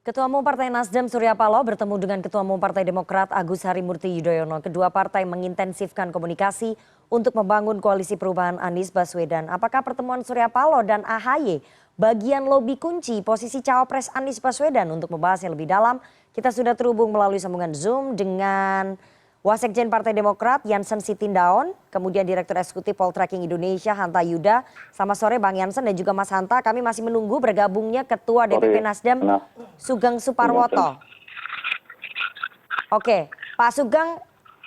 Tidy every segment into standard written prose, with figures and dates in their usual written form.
Ketua Umum Partai Nasdem Surya Paloh bertemu dengan Ketua Umum Partai Demokrat Agus Harimurti Yudhoyono. Kedua partai mengintensifkan komunikasi untuk membangun koalisi perubahan Anies Baswedan. Apakah pertemuan Surya Paloh dan AHY bagian lobi kunci posisi cawapres Anies Baswedan? Untuk membahasnya lebih dalam, kita sudah terhubung melalui sambungan Zoom dengan Wasekjen Partai Demokrat Janssen Sitindaon, kemudian Direktur Eksekutif Poltreking Indonesia Hanta Yuda. Selamat sore Bang Janssen dan juga Mas Hanta. Kami masih menunggu bergabungnya Ketua DPP Nasdem Sugeng Suparwoto. Oke, Pak Sugeng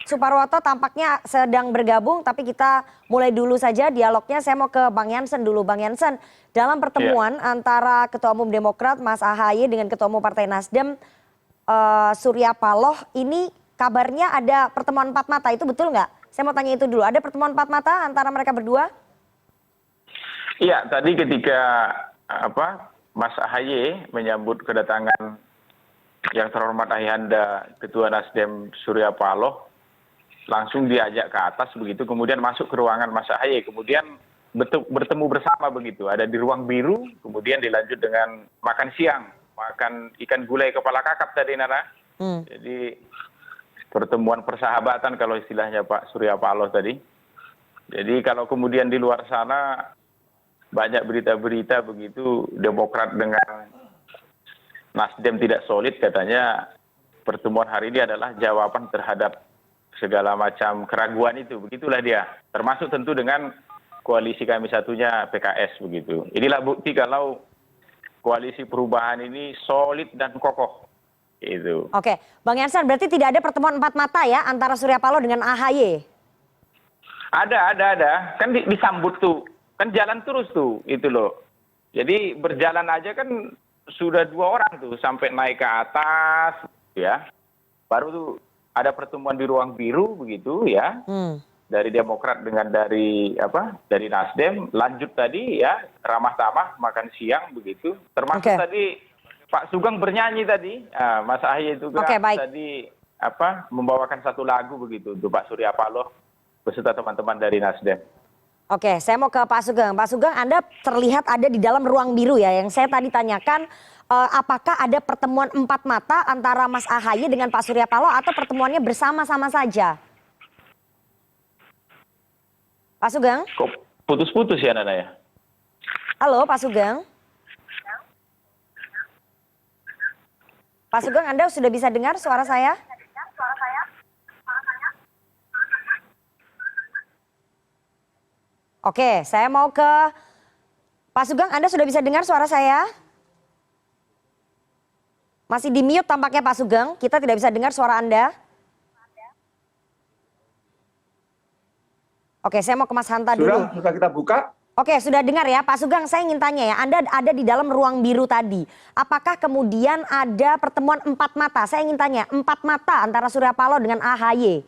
Suparwoto tampaknya sedang bergabung, tapi kita mulai dulu saja dialognya. Saya mau ke Bang Janssen dulu. Bang Janssen, dalam pertemuan antara Ketua Umum Demokrat Mas AHY dengan Ketua Umum Partai Nasdem Surya Paloh ini kabarnya ada pertemuan empat mata, itu betul nggak? Saya mau tanya itu dulu. Ada pertemuan empat mata antara mereka berdua? Iya, tadi ketika Mas AHY menyambut kedatangan yang terhormat Ayahanda Ketua Nasdem Surya Paloh, langsung diajak ke atas begitu, kemudian masuk ke ruangan Mas AHY, kemudian bertemu bersama begitu, ada di ruang biru, kemudian dilanjut dengan makan siang, makan ikan gulai kepala kakap tadi Nana. Jadi pertemuan persahabatan kalau istilahnya Pak Surya Paloh tadi. Jadi kalau kemudian di luar sana banyak berita-berita begitu Demokrat dengan Nasdem tidak solid, katanya pertemuan hari ini adalah jawaban terhadap segala macam keraguan itu. Begitulah dia. Termasuk tentu dengan koalisi kami satunya PKS begitu. Inilah bukti kalau koalisi perubahan ini solid dan kokoh. Itu. Oke, Bang Janssen, berarti tidak ada pertemuan empat mata ya antara Surya Paloh dengan AHY? Ada. Kan disambut tuh, kan jalan terus tuh, itu loh. Jadi berjalan aja kan sudah dua orang tuh sampai naik ke atas, ya. Baru tuh ada pertemuan di ruang biru begitu, ya. Dari Demokrat dengan dari Nasdem, lanjut tadi ya ramah tamah makan siang begitu. Termasuk tadi Pak Sugeng bernyanyi tadi, Mas AHY juga tadi membawakan satu lagu begitu untuk Pak Surya Paloh beserta teman-teman dari Nasdem. Oke, saya mau ke Pak Sugeng. Pak Sugeng, Anda terlihat ada di dalam ruang biru ya. Yang saya tadi tanyakan, apakah ada pertemuan empat mata antara Mas AHY dengan Pak Surya Paloh atau pertemuannya bersama-sama saja? Pak Sugeng? Kok putus-putus ya Nana ya? Halo Pak Sugeng? Pak Sugeng, Anda sudah bisa dengar suara saya? Oke, saya mau ke Pak Sugeng. Anda sudah bisa dengar suara saya? Masih di mute tampaknya Pak Sugeng. Kita tidak bisa dengar suara Anda. Oke, saya mau ke Mas Hanta dulu. Sudah kita buka. Oke, sudah dengar ya Pak Sugeng, saya ingin tanya ya, Anda ada di dalam ruang biru tadi. Apakah kemudian ada pertemuan empat mata? Saya ingin tanya, empat mata antara Surya Paloh dengan AHY?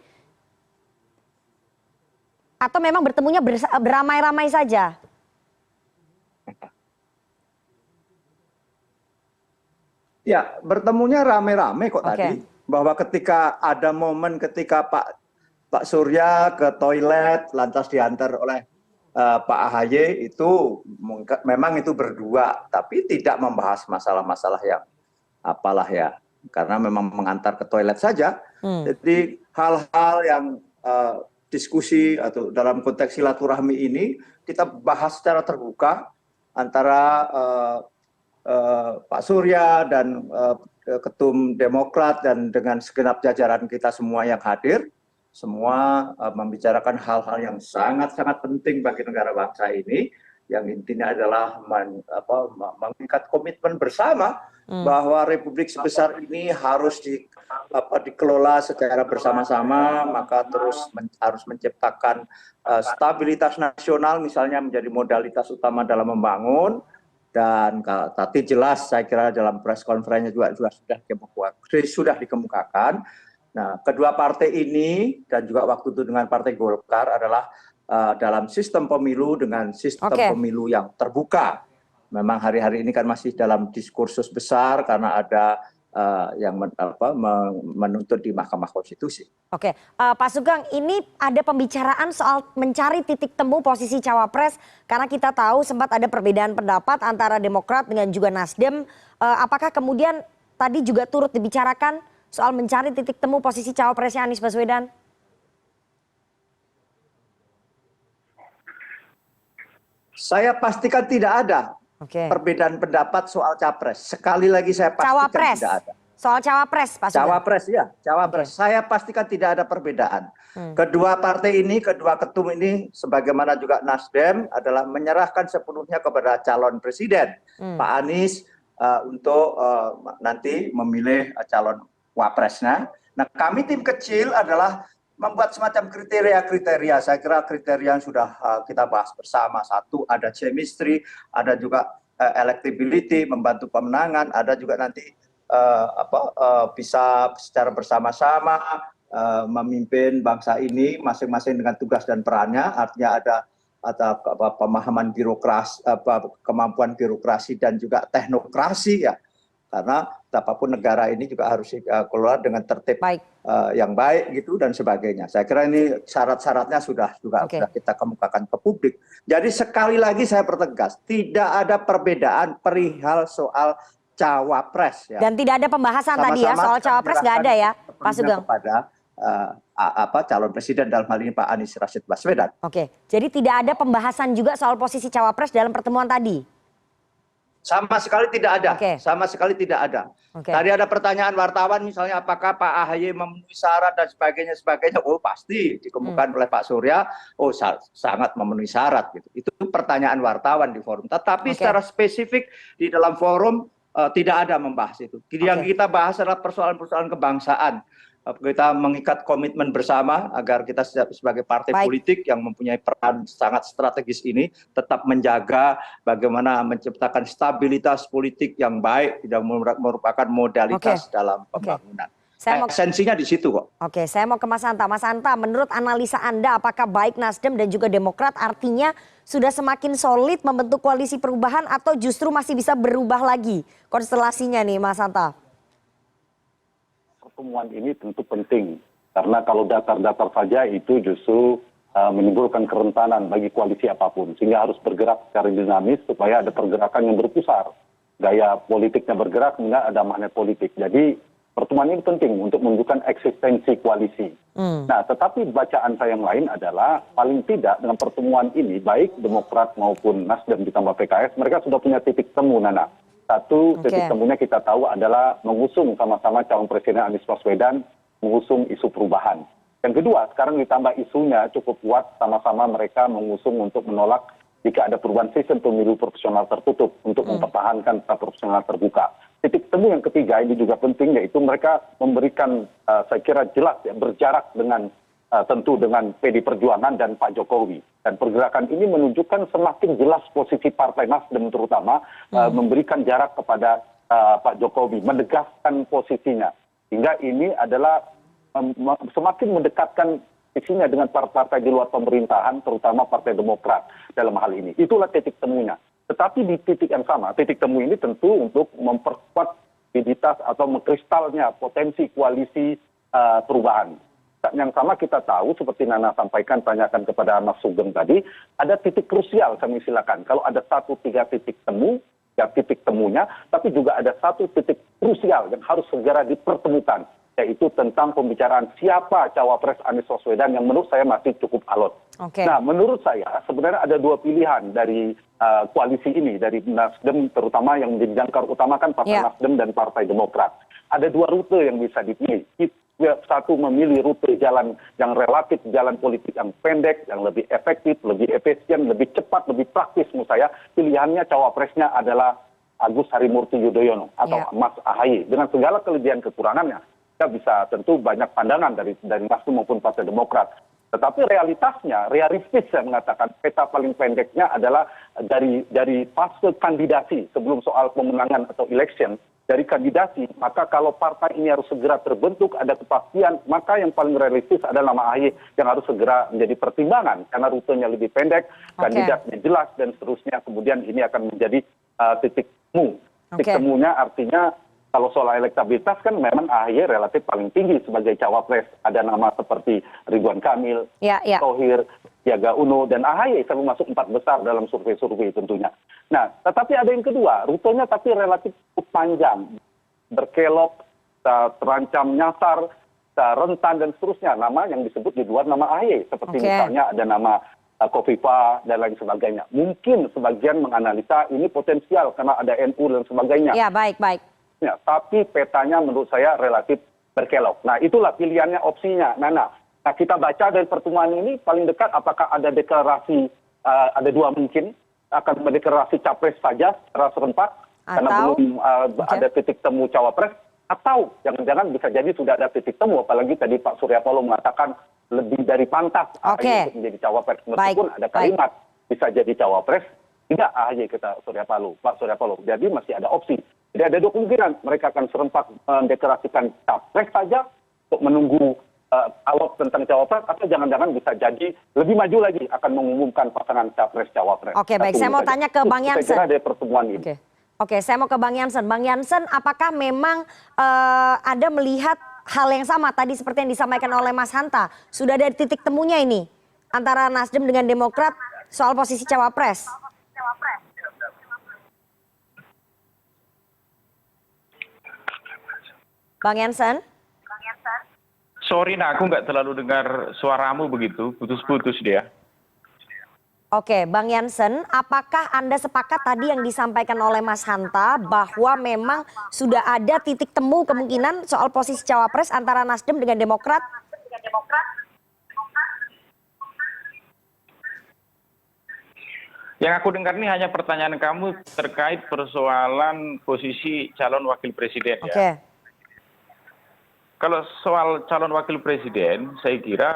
Atau memang bertemunya beramai-ramai saja? Ya, bertemunya rame-rame kok tadi. Bahwa ketika ada momen ketika Pak Surya ke toilet, lantas diantar oleh Pak AHY itu memang itu berdua, tapi tidak membahas masalah-masalah yang apalah ya, karena memang mengantar ke toilet saja. Jadi hal-hal yang diskusi atau dalam konteks silaturahmi ini kita bahas secara terbuka antara Pak Surya dan Ketum Demokrat dan dengan segenap jajaran kita semua yang hadir. Semua membicarakan hal-hal yang sangat-sangat penting bagi negara bangsa ini, yang intinya adalah mengikat komitmen bersama bahwa republik sebesar ini harus dikelola secara bersama-sama, maka harus menciptakan stabilitas nasional misalnya menjadi modalitas utama dalam membangun. Dan tadi jelas saya kira dalam press conference juga sudah dikemukakan. Nah, kedua partai ini dan juga waktu itu dengan Partai Golkar adalah dalam sistem pemilu dengan sistem pemilu yang terbuka. Memang hari-hari ini kan masih dalam diskursus besar karena ada yang menuntut di Mahkamah Konstitusi. Oke, Pak Sugeng, ini ada pembicaraan soal mencari titik temu posisi cawapres karena kita tahu sempat ada perbedaan pendapat antara Demokrat dengan juga Nasdem. Apakah kemudian tadi juga turut dibicarakan soal mencari titik temu posisi cawapresnya Anies Baswedan? Saya pastikan tidak ada perbedaan pendapat soal capres. Sekali lagi saya pastikan Cawapres. tidak ada. Soal cawapres, Pak Sugeng. Cawapres ya, cawapres. Saya pastikan tidak ada perbedaan. Kedua partai ini, kedua ketum ini, sebagaimana juga Nasdem, adalah menyerahkan sepenuhnya kepada calon presiden, Pak Anies, untuk nanti memilih calon wapresnya. Nah, kami tim kecil adalah membuat semacam kriteria-kriteria. Saya kira kriteria yang sudah kita bahas bersama. Satu, ada chemistry, ada juga electability, membantu pemenangan, ada juga nanti bisa secara bersama-sama memimpin bangsa ini masing-masing dengan tugas dan perannya. Artinya ada pemahaman birokrasi, kemampuan birokrasi dan juga teknokrasi ya. Karena apapun negara ini juga harus keluar dengan tertib yang baik gitu dan sebagainya. Saya kira ini syarat-syaratnya sudah kita kemukakan ke publik. Jadi sekali lagi saya pertegas, tidak ada perbedaan perihal soal cawapres ya. Dan tidak ada pembahasan tadi ya soal cawapres, nggak ada ya, Pak Sugeng? Kepada calon presiden dalam hal ini Pak Anies Rashid Baswedan. Oke, jadi tidak ada pembahasan juga soal posisi cawapres dalam pertemuan tadi? Sama sekali tidak ada. Sama sekali tidak ada. Tadi ada pertanyaan wartawan misalnya apakah Pak AHY memenuhi syarat dan sebagainya. Oh pasti dikemukakan oleh Pak Surya. Oh sangat memenuhi syarat gitu. Itu pertanyaan wartawan di forum. Tetapi secara spesifik di dalam forum tidak ada membahas itu. Yang kita bahas adalah persoalan-persoalan kebangsaan. Kita mengikat komitmen bersama agar kita sebagai partai politik yang mempunyai peran sangat strategis ini tetap menjaga bagaimana menciptakan stabilitas politik yang baik, tidak merupakan modalitas dalam pembangunan. Esensinya di situ kok. Oke, saya mau ke Mas Hanta. Mas Hanta, menurut analisa Anda apakah baik Nasdem dan juga Demokrat artinya sudah semakin solid membentuk koalisi perubahan atau justru masih bisa berubah lagi konstelasinya nih Mas Hanta? Pertemuan ini tentu penting karena kalau datar-datar saja itu justru menimbulkan kerentanan bagi koalisi apapun sehingga harus bergerak secara dinamis supaya ada pergerakan yang berpusar, gaya politiknya bergerak kemudian ada magnet politik. Jadi pertemuan ini penting untuk menunjukkan eksistensi koalisi. Nah, tetapi bacaan saya yang lain adalah paling tidak dengan pertemuan ini baik Demokrat maupun Nasdem ditambah PKS mereka sudah punya titik temu, Nana. Satu titik temunya kita tahu adalah mengusung sama-sama calon presiden Anies Baswedan, mengusung isu perubahan. Yang kedua, sekarang ditambah isunya cukup kuat, sama-sama mereka mengusung untuk menolak jika ada perubahan sistem pemilu proporsional tertutup untuk mempertahankan proporsional terbuka. Titik temu yang ketiga ini juga penting, yaitu mereka memberikan, saya kira jelas ya, berjarak dengan tentu dengan PD Perjuangan dan Pak Jokowi. Dan pergerakan ini menunjukkan semakin jelas posisi Partai Nasdem terutama memberikan jarak kepada Pak Jokowi, menegaskan posisinya. Hingga ini adalah semakin mendekatkan posisinya dengan partai di luar pemerintahan, terutama Partai Demokrat dalam hal ini. Itulah titik temunya. Tetapi di titik yang sama, titik temu ini tentu untuk memperkuat soliditas atau mengkristalnya potensi koalisi perubahan. Yang sama kita tahu seperti Nana sampaikan tanyakan kepada Mas Sugeng tadi ada titik krusial kami silakan kalau ada 1-3 titik temu ya titik temunya tapi juga ada 1 titik krusial yang harus segera dipertemukan yaitu tentang pembicaraan siapa cawapres Anies Baswedan yang menurut saya masih cukup alot. Nah menurut saya sebenarnya ada 2 pilihan dari koalisi ini dari Nasdem terutama yang menjadi jangkar utama kan Partai Nasdem dan Partai Demokrat. Ada 2 rute yang bisa dipilih. Satu memilih rute jalan yang relatif jalan politik yang pendek, yang lebih efektif, lebih efisien, lebih cepat, lebih praktis menurut saya. Pilihannya cawapresnya adalah Agus Harimurti Yudhoyono atau Mas AHY. Dengan segala kelebihan kekurangannya, kita bisa tentu banyak pandangan dari Nasdem maupun Partai Demokrat. Tetapi realitasnya, realistis saya mengatakan peta paling pendeknya adalah dari fase kandidasi sebelum soal pemenangan atau election. Dari kandidasi, maka kalau partai ini harus segera terbentuk, ada kepastian, maka yang paling realistis adalah nama AHY yang harus segera menjadi pertimbangan. Karena rutenya lebih pendek, kandidatnya jelas, dan seterusnya. Kemudian ini akan menjadi titik temu. Titik temunya artinya, kalau soal elektabilitas kan memang AHY relatif paling tinggi sebagai cawapres. Ada nama seperti Ridwan Kamil, Thohir, Sandiaga Uno, dan AHY selalu masuk 4 besar dalam survei-survei tentunya. Nah, tetapi ada yang kedua, rutenya tapi relatif cukup panjang. berkelok, terancam nyasar, rentan dan seterusnya. Nama yang disebut di luar nama AHY. Seperti misalnya ada nama Kofifa dan lain sebagainya. Mungkin sebagian menganalisa ini potensial karena ada NU dan sebagainya. Ya, baik. Ya, tapi petanya menurut saya relatif berkelok. Nah, itulah pilihannya, opsinya, Nana. Nah, kita baca dari pertemuan ini paling dekat apakah ada deklarasi, ada dua mungkin, akan mendeklarasi capres saja secara serentak, karena belum ada titik temu cawapres, atau jangan-jangan bisa jadi sudah ada titik temu, apalagi tadi Pak Surya Paloh mengatakan lebih dari pantas AHY untuk menjadi cawapres, meskipun ada kalimat bisa jadi cawapres, tidak AHY kata Pak Surya Paloh. Jadi masih ada opsi. Jadi ada dua kemungkinan, mereka akan serempak mendeklarasikan capres saja untuk menunggu awal tentang cawapres, atau jangan-jangan bisa jadi lebih maju lagi akan mengumumkan pasangan capres cawapres. Oke, baik. Saya mau tanya ke Bang Jansen. Saya kira dari pertemuan ini. Oke, saya mau ke Bang Jansen. Bang Jansen, apakah memang Anda melihat hal yang sama tadi seperti yang disampaikan oleh Mas Hanta? Sudah ada titik temunya ini antara Nasdem dengan Demokrat soal posisi cawapres? Bang Jansen? Sorry, aku nggak terlalu dengar suaramu begitu, putus-putus dia. Oke, Bang Jansen, apakah Anda sepakat tadi yang disampaikan oleh Mas Hanta bahwa memang sudah ada titik temu kemungkinan soal posisi cawapres antara Nasdem dengan Demokrat? Yang aku dengar ini hanya pertanyaan kamu terkait persoalan posisi calon wakil presiden ya. Kalau soal calon wakil presiden, saya kira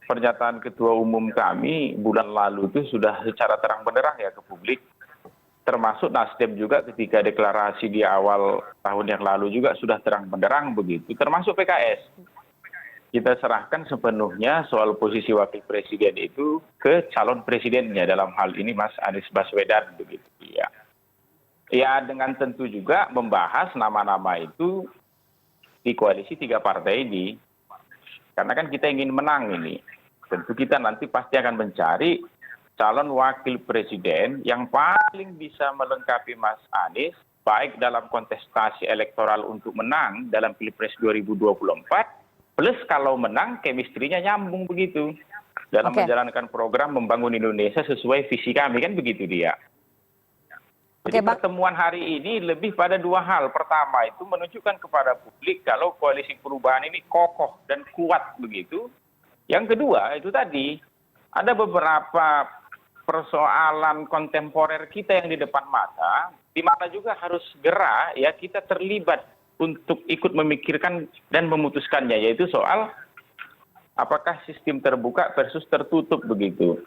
pernyataan Ketua Umum kami bulan lalu itu sudah secara terang benderang ya ke publik. Termasuk Nasdem juga ketika deklarasi di awal tahun yang lalu juga sudah terang benderang begitu. Termasuk PKS. Kita serahkan sepenuhnya soal posisi wakil presiden itu ke calon presidennya, dalam hal ini Mas Anies Baswedan begitu ya. Ya, dengan tentu juga membahas nama-nama itu di koalisi 3 partai ini. Karena kan kita ingin menang ini. Tentu kita nanti pasti akan mencari calon wakil presiden yang paling bisa melengkapi Mas Anies, baik dalam kontestasi elektoral untuk menang dalam Pilpres 2024, plus kalau menang chemistry-nya nyambung begitu. Dalam menjalankan program membangun Indonesia sesuai visi kami, kan begitu dia. Jadi pertemuan hari ini lebih pada 2 hal. Pertama itu menunjukkan kepada publik kalau koalisi perubahan ini kokoh dan kuat begitu. Yang kedua itu tadi ada beberapa persoalan kontemporer kita yang di depan mata, di mana juga harus segera ya kita terlibat untuk ikut memikirkan dan memutuskannya, yaitu soal apakah sistem terbuka versus tertutup begitu.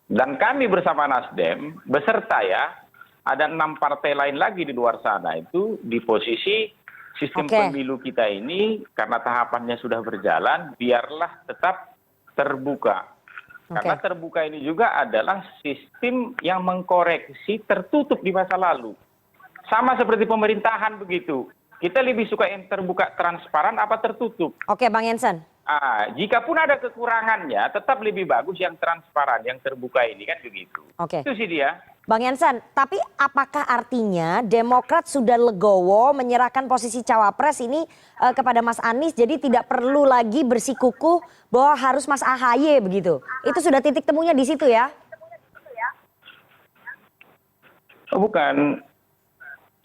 Dan kami bersama Nasdem beserta ya ada 6 partai lain lagi di luar sana itu di posisi sistem pemilu kita ini karena tahapannya sudah berjalan, biarlah tetap terbuka. Karena terbuka ini juga adalah sistem yang mengkoreksi tertutup di masa lalu. Sama seperti pemerintahan begitu. Kita lebih suka yang terbuka transparan apa tertutup. Oke, Bang Jansen. Jikapun ada kekurangannya, tetap lebih bagus yang transparan, yang terbuka ini kan begitu. Itu sih dia. Bang Jansen, tapi apakah artinya Demokrat sudah legowo menyerahkan posisi cawapres ini kepada Mas Anies, jadi tidak perlu lagi bersikukuh bahwa harus Mas AHY begitu? Itu sudah titik temunya di situ ya? Bukan.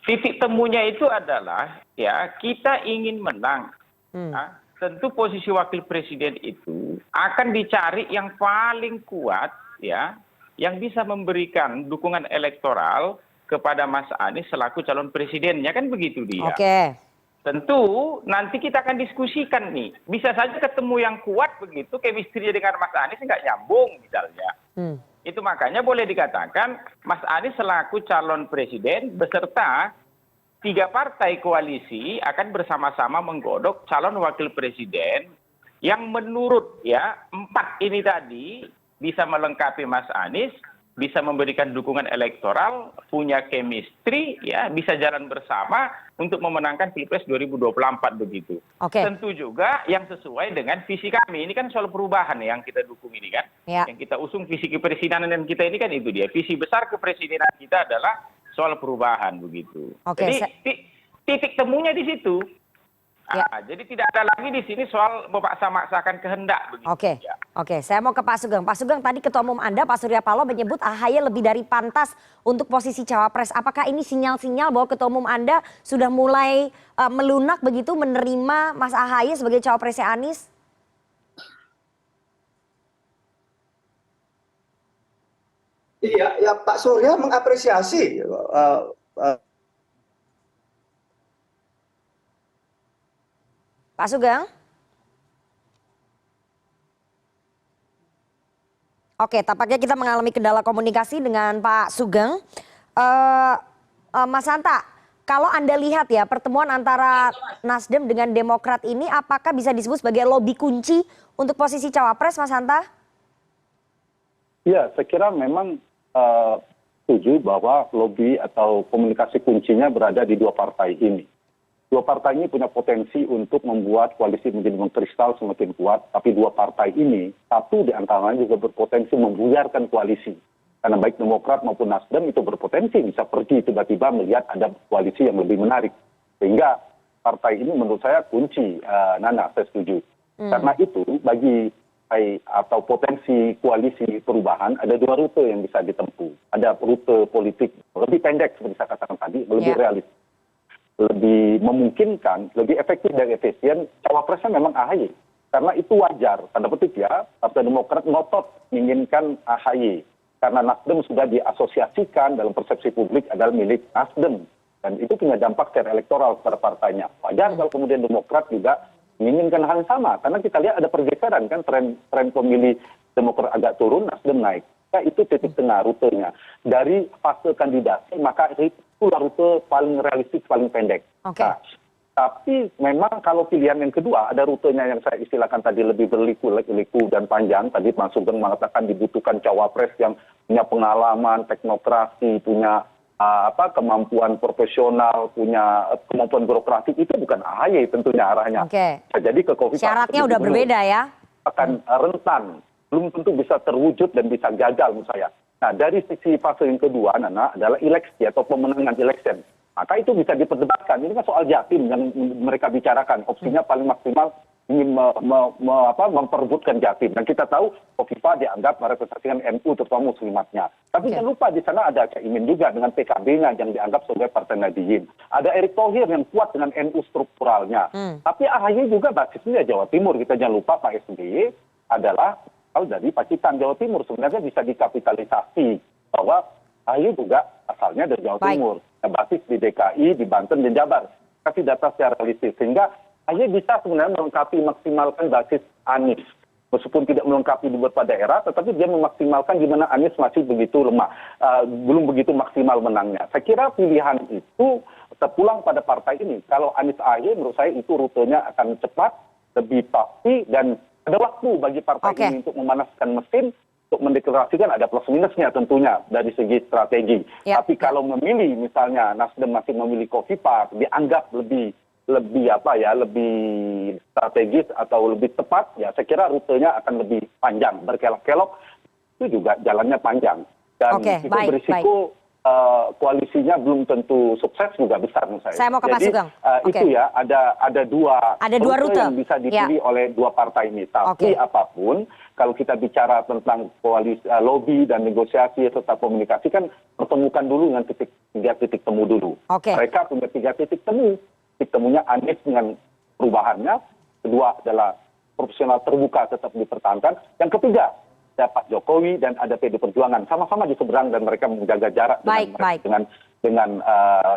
Titik temunya itu adalah ya kita ingin menang. Tentu posisi wakil presiden itu akan dicari yang paling kuat ya, yang bisa memberikan dukungan elektoral kepada Mas Anies selaku calon presidennya, kan begitu dia. Tentu nanti kita akan diskusikan nih, bisa saja ketemu yang kuat begitu, chemistry dengan Mas Anies nggak nyambung misalnya. Itu makanya boleh dikatakan Mas Anies selaku calon presiden beserta 3 partai koalisi akan bersama-sama menggodok calon wakil presiden yang menurut ya 4 ini tadi bisa melengkapi Mas Anies, bisa memberikan dukungan elektoral, punya chemistry, ya bisa jalan bersama untuk memenangkan Pilpres 2024 begitu. Tentu juga yang sesuai dengan visi kami. Ini kan soal perubahan yang kita dukung ini kan. Yang kita usung visi kepresidenan kita ini kan itu dia. Visi besar kepresidenan kita adalah soal perubahan begitu. Jadi titik temunya di situ. Ya. Jadi tidak ada lagi di sini soal memaksa-maksakan kehendak. Begitu. Oke, Ya. oke. Saya mau ke Pak Sugeng. Pak Sugeng, tadi Ketua Umum Anda, Pak Surya Paloh menyebut AHY lebih dari pantas untuk posisi cawapres. Apakah ini sinyal-sinyal bahwa Ketua Umum Anda sudah mulai melunak begitu menerima Mas AHY sebagai cawapresnya Anies? Iya, ya Pak Surya mengapresiasi Pak Sugeng? Oke, tampaknya kita mengalami kendala komunikasi dengan Pak Sugeng. Mas Hanta, kalau Anda lihat ya pertemuan antara Nasdem dengan Demokrat ini apakah bisa disebut sebagai lobby kunci untuk posisi cawapres, Mas Hanta? Ya, saya kira memang setuju bahwa lobby atau komunikasi kuncinya berada di dua partai ini. Dua partai ini punya potensi untuk membuat koalisi menjadi mengkristal semakin kuat, tapi dua partai ini, satu di antaranya juga berpotensi membuyarkan koalisi. Karena baik Demokrat maupun Nasdem itu berpotensi bisa pergi tiba-tiba melihat ada koalisi yang lebih menarik. Sehingga partai ini menurut saya kunci, Nana, saya setuju. Karena itu bagi atau potensi koalisi perubahan ada dua rute yang bisa ditempuh. Ada rute politik lebih pendek seperti saya katakan tadi, lebih realistis, lebih memungkinkan, lebih efektif dan efisien. Cawapresnya memang AHY. Karena itu wajar, tanda petik ya, Partai Demokrat ngotot menginginkan AHY. Karena Nasdem sudah diasosiasikan dalam persepsi publik adalah milik Nasdem. Dan itu punya dampak secara elektoral kepada partainya. Wajar kalau kemudian Demokrat juga menginginkan hal yang sama. Karena kita lihat ada pergeseran kan, tren pemilih Demokrat agak turun, Nasdem naik. Ya, itu titik tengah rutenya. Dari fase kandidasi, maka itulah rute paling realistis, paling pendek. Oke. Nah, tapi memang kalau pilihan yang kedua, ada rutenya yang saya istilahkan tadi lebih berliku dan panjang. Tadi Mas Sugeng mengatakan dibutuhkan cawapres yang punya pengalaman, teknokrasi, punya kemampuan profesional, punya kemampuan birokratik. Itu bukan AHY tentunya arahnya. Oke. Jadi ke Kofifa Syaratnya udah berbeda ya? akan rentan, belum tentu bisa terwujud dan bisa gagal menurut saya. Nah, dari sisi fase yang kedua, Nana, adalah eleksi atau pemenangan election. Maka itu bisa diperdebatkan. Ini kan soal Jatim yang mereka bicarakan. Opsinya paling maksimal ingin memperebutkan Jatim. Dan kita tahu Kofifa dianggap merepresentasikan NU terutama muslimatnya. Tapi jangan lupa di sana ada Caimin juga dengan PKB-nya yang dianggap sebagai partai Nahdiyin. Ada Erick Thohir yang kuat dengan NU strukturalnya. Tapi AHY juga basisnya Jawa Timur. Kita jangan lupa Pak SBY adalah dari Pacitan Jawa Timur. Sebenarnya bisa dikapitalisasi bahwa AHY juga asalnya dari Jawa Timur. Yang basis di DKI, di Banten, dan Jabar. Kasih data secara realistis. Sehingga AHY bisa sebenarnya melengkapi maksimalkan basis Anies. Meskipun tidak melengkapi di beberapa daerah, tetapi dia memaksimalkan di mana Anies masih begitu lemah. Belum begitu maksimal menangnya. Saya kira pilihan itu terpulang pada partai ini. Kalau Anies AHY menurut saya itu rutenya akan cepat, lebih pasti, dan ada waktu bagi partai ini untuk memanaskan mesin, untuk mendeklarasikan ada plus minusnya tentunya dari segi strategi. Tapi kalau memilih misalnya Nasdem masih memilih Kofifa, dianggap lebih strategis atau lebih tepat, ya saya kira rutenya akan lebih panjang, berkelok-kelok, itu juga jalannya panjang. Dan itu berisiko koalisinya belum tentu sukses juga besar menurut saya. Saya mau ke Pak Sugeng. Itu ya, ada dua rute yang bisa dipilih oleh dua partai ini. Tapi apapun, kalau kita bicara tentang koalisi, lobby dan negosiasi serta komunikasi kan pertemukan dulu dengan tiga titik temu dulu. Mereka punya 3 titik temu. Titik temunya Anies dengan perubahannya, kedua adalah profesional terbuka tetap dipertahankan, yang ketiga ada Pak Jokowi dan ada PD Perjuangan sama-sama di seberang dan mereka menjaga jarak dengan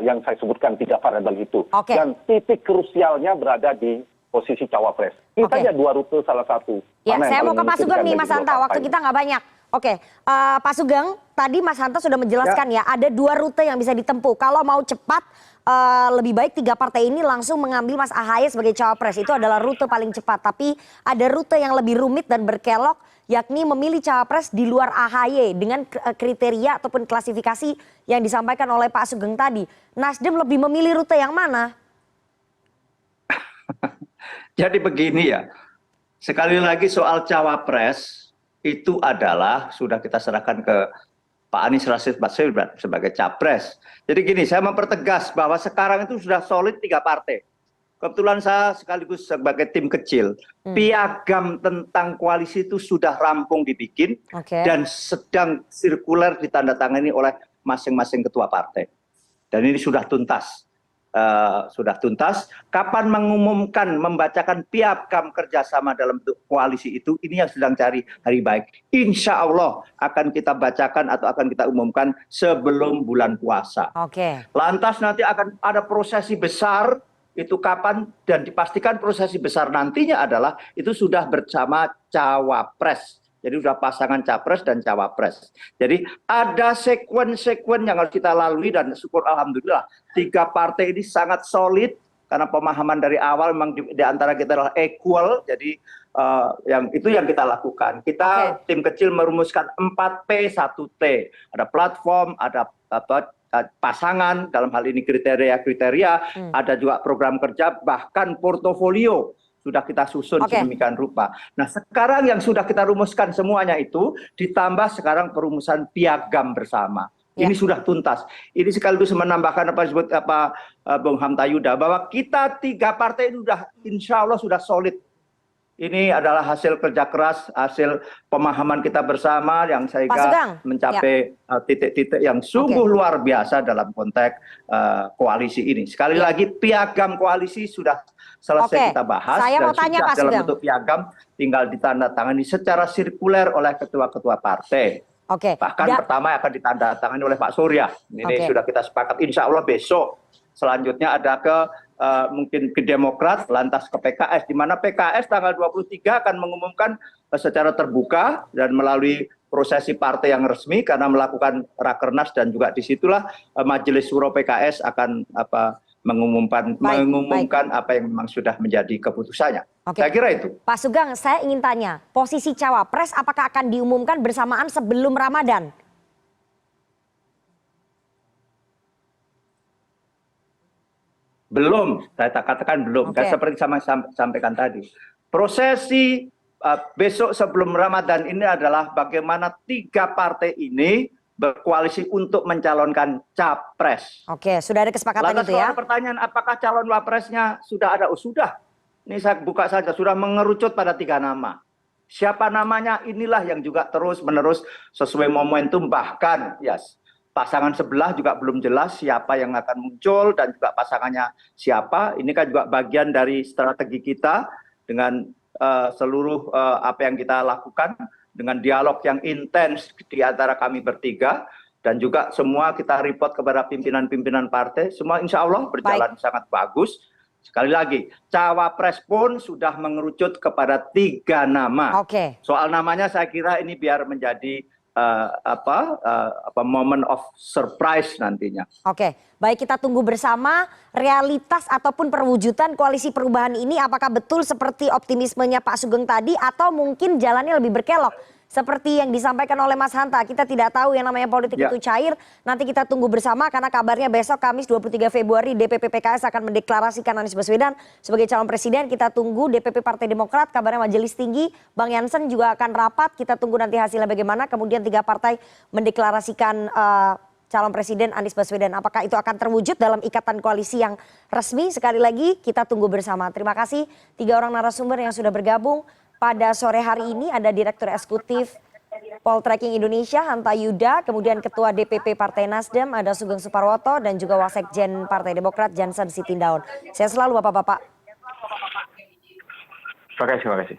yang saya sebutkan 3 variabel itu. Dan titik krusialnya berada di posisi cawapres. Ini saja 2 rute salah satu. Ya, saya mau ke Pak Sugeng nih Mas Hanta, waktu kita nggak banyak. Pak Sugeng, tadi Mas Hanta sudah menjelaskan ya, ada 2 rute yang bisa ditempuh. Kalau mau cepat, lebih baik 3 partai ini langsung mengambil Mas AHY sebagai cawapres. Itu adalah rute paling cepat. Tapi ada rute yang lebih rumit dan berkelok, yakni memilih cawapres di luar AHY dengan kriteria ataupun klasifikasi yang disampaikan oleh Pak Sugeng tadi. Nasdem lebih memilih rute yang mana? Jadi begini ya, sekali lagi soal cawapres itu adalah sudah kita serahkan ke Pak Anies Rashid Baswedan sebagai capres. Jadi gini, saya mempertegas bahwa sekarang itu sudah solid 3 partai. Kebetulan saya sekaligus sebagai tim kecil, piagam tentang koalisi itu sudah rampung dibikin dan sedang sirkuler ditandatangani oleh masing-masing ketua partai. Dan ini sudah tuntas. Kapan mengumumkan, membacakan piagam kerjasama dalam bentuk koalisi itu, ini yang sedang cari hari baik. Insya Allah akan kita bacakan atau akan kita umumkan sebelum bulan puasa. Lantas nanti akan ada prosesi besar, itu kapan, dan dipastikan prosesi besar nantinya adalah itu sudah bersama cawapres. Jadi sudah pasangan capres dan cawapres. Jadi ada sekuen-sekuen yang harus kita lalui dan syukur alhamdulillah 3 partai ini sangat solid karena pemahaman dari awal memang di antara kita adalah equal. Jadi yang kita lakukan. Kita tim kecil merumuskan 4P 1T. Ada platform, ada pasangan, dalam hal ini kriteria-kriteria, ada juga program kerja, bahkan portofolio sudah kita susun sedemikian rupa. Nah, sekarang yang sudah kita rumuskan semuanya itu ditambah sekarang perumusan piagam bersama. Ini sudah tuntas. Ini sekaligus menambahkan apa disebut Bung Hamta Yuda, bahwa kita 3 partai itu sudah insya Allah sudah solid. Ini adalah hasil kerja keras, hasil pemahaman kita bersama yang sehingga mencapai titik-titik yang sungguh luar biasa dalam konteks koalisi ini. Sekali lagi, piagam koalisi sudah selesai kita bahas. Saya mau tanya Pak Sugeng. Dalam bentuk piagam tinggal ditandatangani secara sirkuler oleh ketua-ketua partai. Bahkan pertama akan ditandatangani oleh Pak Surya. Ini sudah kita sepakat. Insya Allah besok. Selanjutnya ada mungkin ke Demokrat, lantas ke PKS, di mana PKS tanggal 23 akan mengumumkan secara terbuka dan melalui prosesi partai yang resmi karena melakukan rakernas, dan juga disitulah Majelis Suro PKS akan mengumumkan apa yang memang sudah menjadi keputusannya. Saya kira itu. Pak Sugeng, saya ingin tanya, posisi cawapres apakah akan diumumkan bersamaan sebelum Ramadan? Belum, saya katakan belum. Seperti saya sampaikan tadi. Prosesi besok sebelum Ramadan ini adalah bagaimana 3 partai ini berkoalisi untuk mencalonkan capres. Sudah ada kesepakatan itu ya? Pertanyaan apakah calon wapresnya sudah ada? Sudah. Ini saya buka saja, sudah mengerucut pada 3 nama. Siapa namanya, inilah yang juga terus-menerus sesuai momentum, bahkan pasangan sebelah juga belum jelas siapa yang akan muncul dan juga pasangannya siapa. Ini kan juga bagian dari strategi kita dengan seluruh apa yang kita lakukan, dengan dialog yang intens di antara kami bertiga, dan juga semua kita report kepada pimpinan-pimpinan partai. Semua insya Allah berjalan sangat bagus. Sekali lagi, cawapres pun sudah mengerucut kepada 3 nama. Soal namanya saya kira ini biar menjadi moment of surprise nantinya. Baik, kita tunggu bersama realitas ataupun perwujudan koalisi perubahan ini, apakah betul seperti optimismenya Pak Sugeng tadi atau mungkin jalannya lebih berkelok seperti yang disampaikan oleh Mas Hanta. Kita tidak tahu, yang namanya politik itu cair. Nanti kita tunggu bersama karena kabarnya besok Kamis 23 Februari DPP PKS akan mendeklarasikan Anies Baswedan sebagai calon presiden. Kita tunggu DPP Partai Demokrat, kabarnya Majelis Tinggi, Bang Jansen juga akan rapat. Kita tunggu nanti hasilnya bagaimana. Kemudian 3 partai mendeklarasikan calon presiden Anies Baswedan. Apakah itu akan terwujud dalam ikatan koalisi yang resmi? Sekali lagi kita tunggu bersama. Terima kasih 3 orang narasumber yang sudah bergabung pada sore hari ini. Ada Direktur Eksekutif Poltreking Indonesia Hanta Yuda, kemudian Ketua DPP Partai Nasdem ada Sugeng Suparwoto, dan juga Wasekjen Partai Demokrat Jansen Sitindaun. Saya selalu Bapak-Bapak. Terima kasih.